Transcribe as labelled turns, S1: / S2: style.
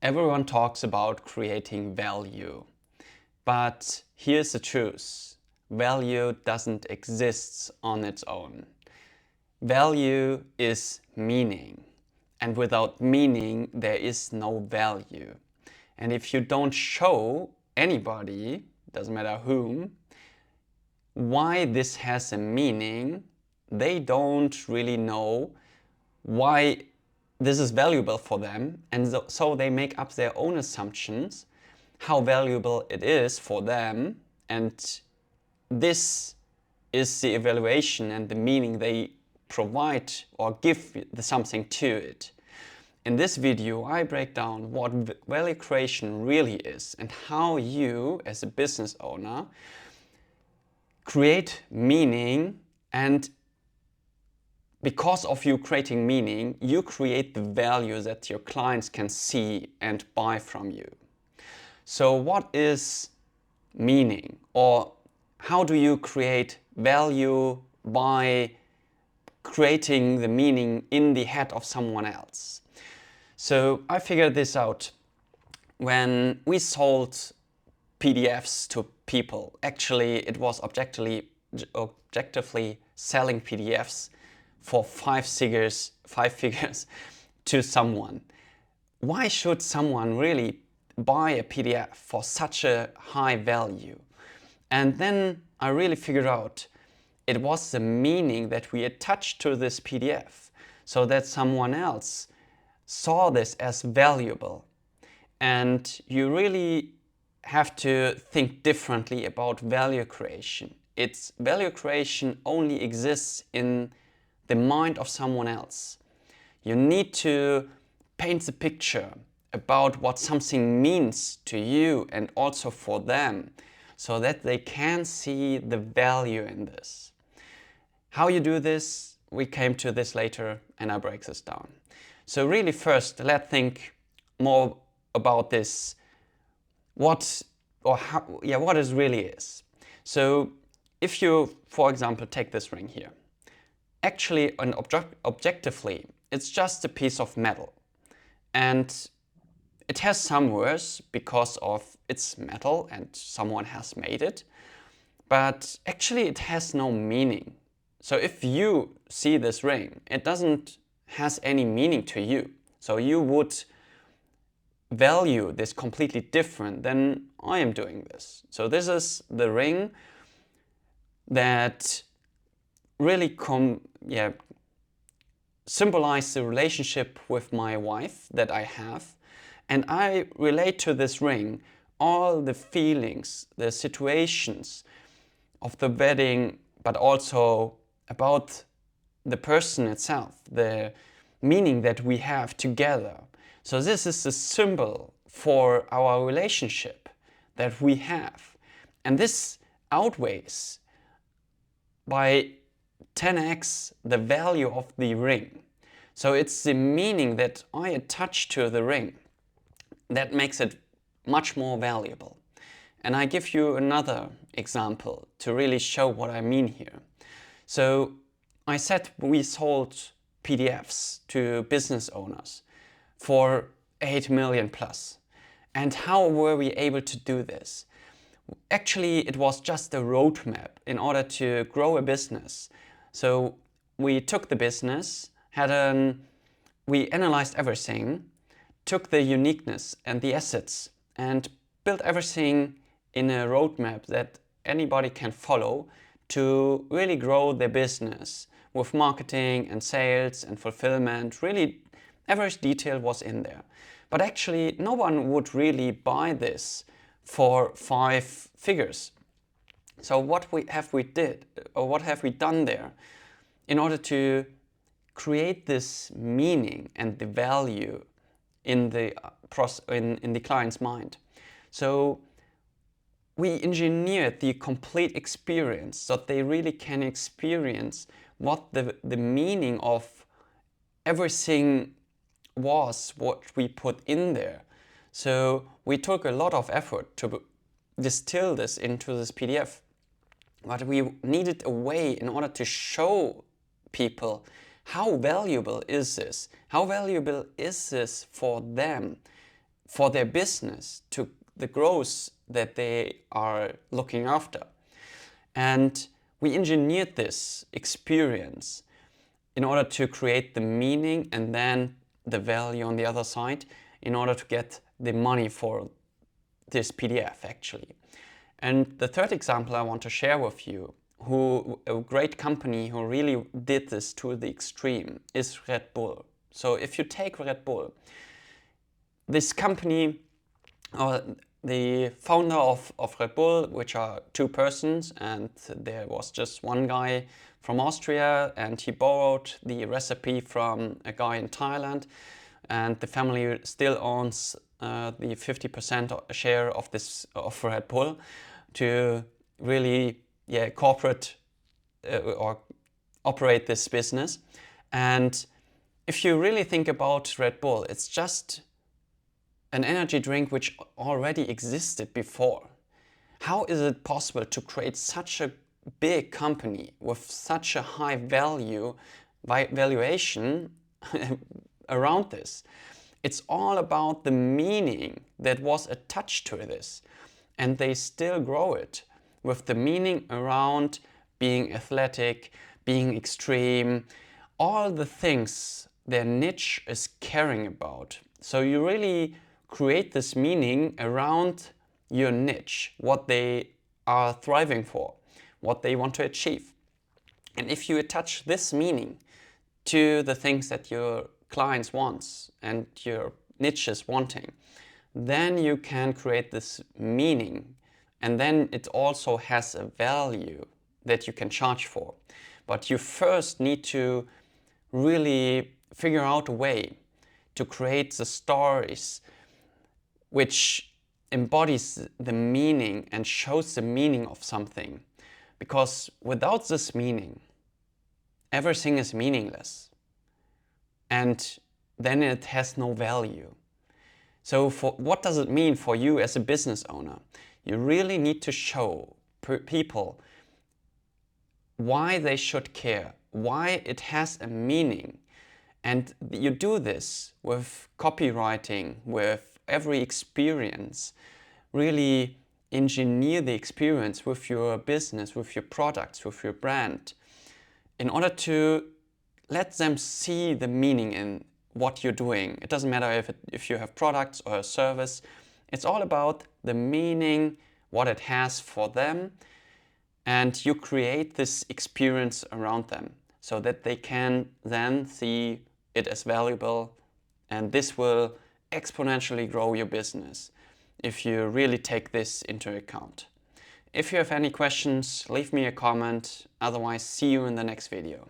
S1: Everyone talks about creating value, but here's the truth. Value doesn't exist on its own. Value is meaning, and without meaning there is no value. And if you don't show anybody, doesn't matter whom, why this has a meaning, they don't really know why this is valuable for them, and so they make up their own assumptions how valuable it is for them, and this is the evaluation and the meaning they provide or give something to it. In this video I break down what value creation really is and how you as a business owner create meaning, and because of you creating meaning, you create the value that your clients can see and buy from you. So what is meaning, or how do you create value by creating the meaning in the head of someone else? So I figured this out when we sold PDFs to people. Actually, it was objectively selling PDFs for five figures to someone. Why should someone really buy a PDF for such a high value? And then I really figured out it was the meaning that we attached to this PDF so that someone else saw this as valuable. And you really have to think differently about value creation. It's value creation only exists in the mind of someone else. You need to paint the picture about what something means to you and also for them, so that they can see the value in this. How you do this, we came to this later and I break this down. So really first, let's think more about this, what it really is. So if you, for example, take this ring here, actually and objectively, it's just a piece of metal. And it has some worth because of its metal and someone has made it. But actually it has no meaning. So if you see this ring, it doesn't has any meaning to you. So you would value this completely different than I am doing this. So this is the ring that really symbolize the relationship with my wife that I have, and I relate to this ring all the feelings, the situations of the wedding, but also about the person itself, the meaning that we have together. So this is the symbol for our relationship that we have, and this outweighs by 10x the value of the ring. So it's the meaning that I attach to the ring that makes it much more valuable. And I give you another example to really show what I mean here. So I said we sold PDFs to business owners for 8 million plus. And how were we able to do this? Actually, it was just a roadmap in order to grow a business. So we took the business, we analyzed everything, took the uniqueness and the assets and built everything in a roadmap that anybody can follow to really grow their business with marketing and sales and fulfillment. Really, every detail was in there. But actually, no one would really buy this for 5 figures. So what have we done there in order to create this meaning and the value in the client's mind? So we engineered the complete experience so that they really can experience what the meaning of everything was, what we put in there. So we took a lot of effort to distill this into this PDF, but we needed a way in order to show people how valuable is this? How valuable is this for them? for their business, to the growth that they are looking after. And we engineered this experience in order to create the meaning and then the value on the other side in order to get the money for this PDF actually. And the third example I want to share with you, a great company who really did this to the extreme, is Red Bull. So if you take Red Bull, this company, the founder of Red Bull, which are two persons, and there was just one guy from Austria, and he borrowed the recipe from a guy in Thailand, and the family still owns the 50% share of Red Bull to really corporate or operate this business. And if you really think about Red Bull, it's just an energy drink which already existed before. How is it possible to create such a big company with such a high valuation around this? It's all about the meaning that was attached to this. And they still grow it with the meaning around being athletic, being extreme, all the things their niche is caring about. So you really create this meaning around your niche, what they are thriving for, what they want to achieve. And if you attach this meaning to the things that your clients want and your niche is wanting, then you can create this meaning, and then it also has a value that you can charge for. But you first need to really figure out a way to create the stories which embodies the meaning and shows the meaning of something. Because without this meaning, everything is meaningless. And then it has no value. So what does it mean for you as a business owner? You really need to show people why they should care, why it has a meaning. And you do this with copywriting, with every experience. Really engineer the experience with your business, with your products, with your brand, in order to let them see the meaning in what you're doing. It doesn't matter if you have products or a service. It's all about the meaning, what it has for them, and you create this experience around them so that they can then see it as valuable, and this will exponentially grow your business if you really take this into account. If you have any questions, leave me a comment. Otherwise, see you in the next video.